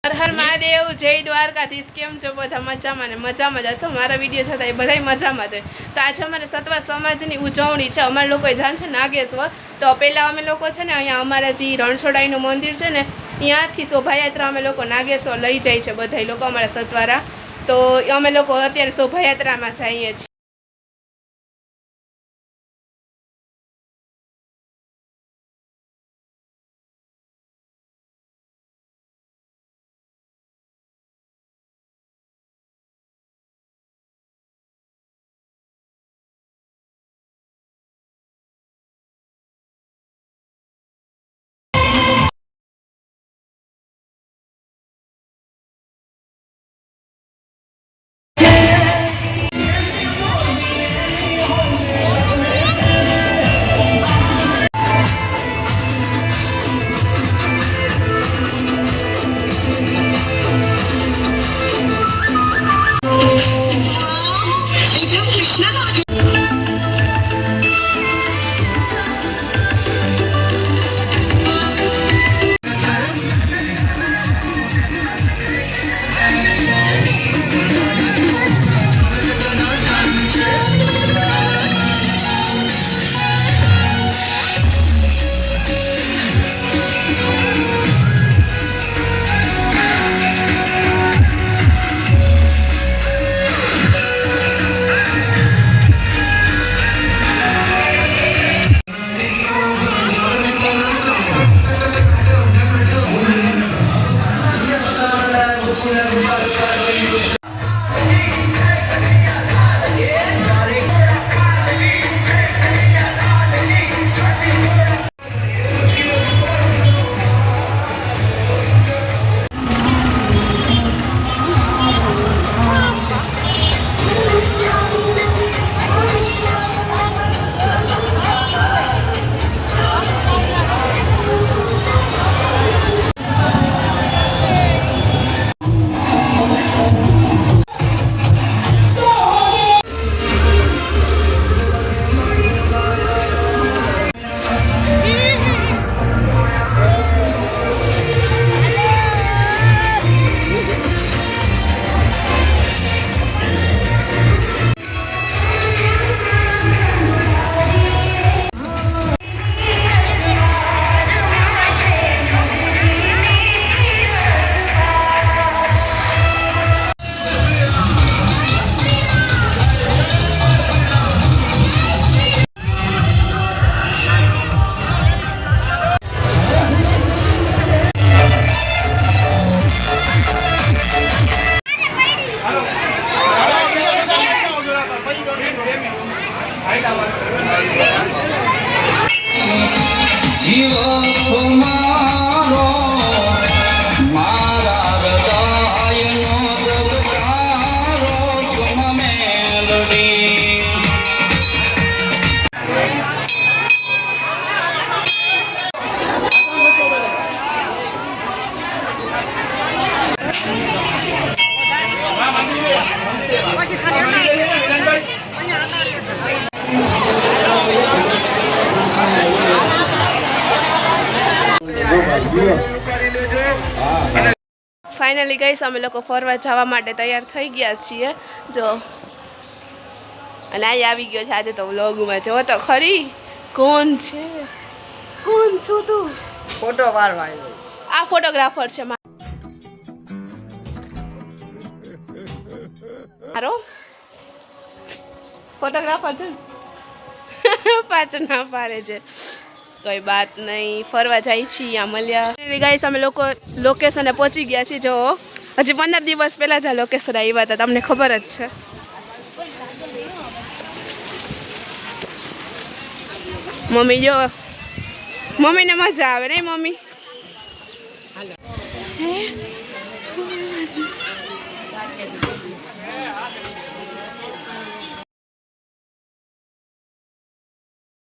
હર હર મહાદેવ, જય દ્વારકાધીશ। કેમ છો બધા? મજામાં ને મજામાં જ હશો। મારા વિડીયો છતાં એ બધાય મજામાં છે। તો આજે અમારે સતવા સમાજની ઉજવણી છે। અમારા લોકોએ જાણ છે નાગેશ્વર। તો પહેલાં અમે લોકો છે ને અહીંયા અમારા જે રણછોડાઈનું મંદિર છે ને ત્યાંથી શોભાયાત્રા અમે લોકો નાગેશ્વર લઈ જાય છે બધા લોકો અમારા સતવારા। તો અમે લોકો અત્યારે શોભાયાત્રામાં જઈએ છીએ। ફાઇનલી ગઈશ અમે લોકો ફરવા જવા માટે તૈયાર થઈ ગયા છીએ જો। અને આ આવી ગયો છે આજે તો વ્લોગમાં। જો તો ખરી કોણ છે? કોણ છો તું? ફોટો પાડવા આ ફોટોગ્રાફર છે મારો ફોટોગ્રાફર છે। પાછળ ના પાડે છે। કોઈ બાત નહીં, ફરવા જાય છીએ આ મળ્યા ગાઈસ। અમે લોકો લોકેશને પહોંચી ગયા છીએ। જો હજી 15 દિવસ પહેલાં જ આ લોકેશન આવ્યા હતા, તમને ખબર જ છે। મમ્મી જો, મમ્મીને મજા આવે નહીં મમ્મી?